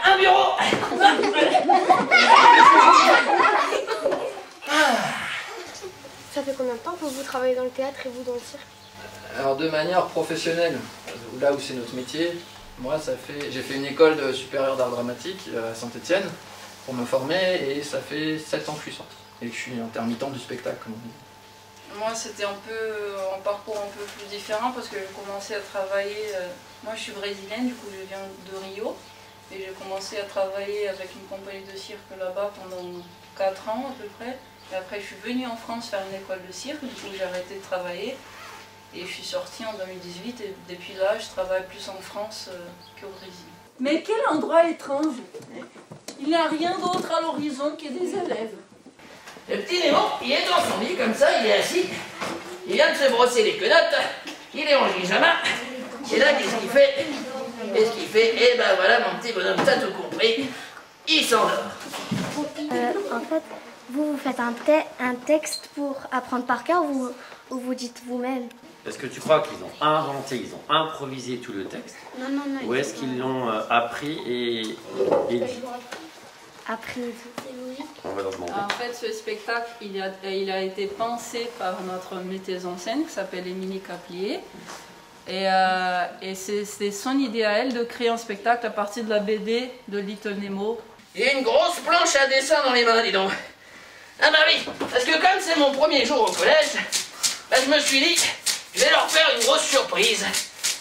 Un bureau. Ça fait combien de temps que vous travaillez dans le théâtre et vous dans le cirque? Alors de manière professionnelle, là où c'est notre métier, moi j'ai fait une école supérieure d'art dramatique à Saint-Étienne pour me former et ça fait 7 ans que je suis sorti et que je suis intermittent du spectacle comme on dit. Moi c'était un parcours un peu plus différent parce que j'ai commencé à travailler, moi je suis brésilienne, du coup je viens de Rio et j'ai commencé à travailler avec une compagnie de cirque là-bas pendant 4 ans à peu près. Et après je suis venue en France faire une école de cirque, du coup j'ai arrêté de travailler. Et je suis sortie en 2018 et depuis là, je travaille plus en France qu'au Brésil. Mais quel endroit étrange! Il n'y a rien d'autre à l'horizon que des élèves. Le petit Némo, il est dans son lit comme ça, il est assis. Il vient de se brosser les quenottes. Il est en pyjama. Et là, qu'est-ce qu'il fait? Qu'est-ce qu'il fait? Eh ben voilà, mon petit bonhomme, t'as tout compris. Il s'endort. En fait, vous faites un texte pour apprendre par cœur ou vous dites vous-même? Est-ce que tu crois qu'ils ont inventé, ils ont improvisé tout le texte? Non. Ou est-ce qu'ils l'ont appris et dit? Appris. On va leur demander. En fait, ce spectacle, il a été pensé par notre metteuse en scène qui s'appelle Émilie Caplier. Et c'est son idée à elle de créer un spectacle à partir de la BD de Little Nemo. Et une grosse planche à dessin dans les mains, dis donc. Ah bah oui, parce que comme c'est mon premier jour au collège, bah je me suis dit, je vais leur faire une grosse surprise.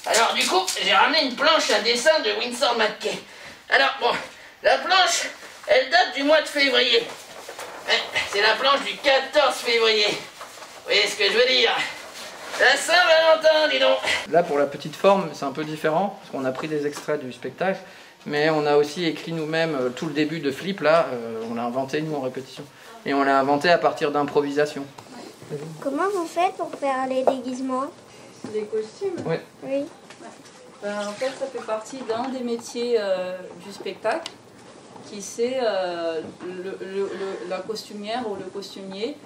Alors du coup, j'ai ramené une planche à dessin de Winsor McCay. Alors bon, la planche, elle date du mois de février. C'est la planche du 14 février. Vous voyez ce que je veux dire? La Saint-Valentin, dis donc. Là pour la petite forme, c'est un peu différent parce qu'on a pris des extraits du spectacle, mais on a aussi écrit nous-mêmes tout le début de Flip là, on l'a inventé nous en répétition. Et on l'a inventé à partir d'improvisation. Comment vous faites pour faire les déguisements? Les costumes? Oui. En fait, ça fait partie d'un des métiers du spectacle, qui c'est la costumière ou le costumier.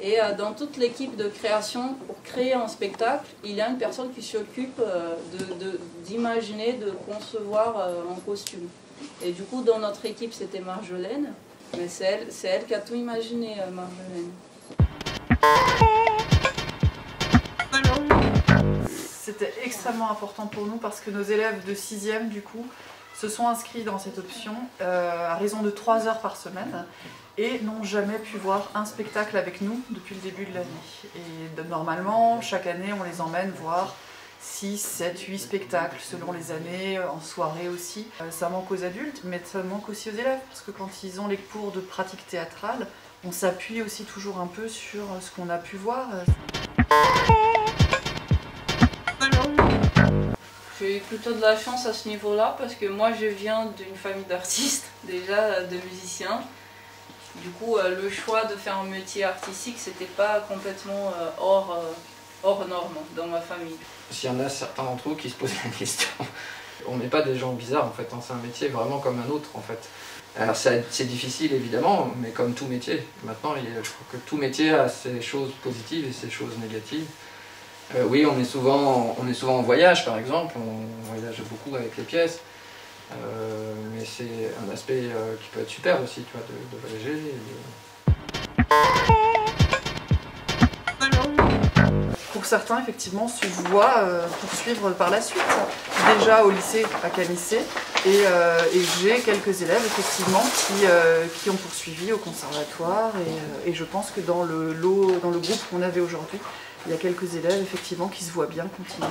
Et dans toute l'équipe de création, pour créer un spectacle, il y a une personne qui s'occupe d'imaginer, de concevoir un costume. Et du coup, dans notre équipe, c'était Marjolaine. Mais c'est elle qui a tout imaginé, Marjolaine. C'était extrêmement important pour nous parce que nos élèves de 6e, du coup, se sont inscrits dans cette option à raison de 3 heures par semaine et n'ont jamais pu voir un spectacle avec nous depuis le début de l'année. Et normalement, chaque année, on les emmène voir 6, 7, 8 spectacles selon les années, en soirée aussi. Ça manque aux adultes, mais ça manque aussi aux élèves, parce que quand ils ont les cours de pratique théâtrale, on s'appuie aussi toujours un peu sur ce qu'on a pu voir. J'ai eu plutôt de la chance à ce niveau-là, parce que moi je viens d'une famille d'artistes, déjà de musiciens. Du coup, le choix de faire un métier artistique, c'était pas complètement hors norme dans ma famille. S'il y en a certains d'entre vous qui se posent la question, on n'est pas des gens bizarres en fait, hein. C'est un métier vraiment comme un autre en fait. Alors c'est difficile évidemment, mais comme tout métier. Maintenant, je crois que tout métier a ses choses positives et ses choses négatives. Oui, on est souvent en voyage par exemple, on voyage beaucoup avec les pièces. Mais c'est un aspect qui peut être super aussi, tu vois, de voyager. Pour certains, effectivement, se voient poursuivre par la suite. Déjà au lycée à Canissé, et j'ai quelques élèves, effectivement, qui ont poursuivi au conservatoire. Et je pense que dans le groupe qu'on avait aujourd'hui, il y a quelques élèves, effectivement, qui se voient bien continuer.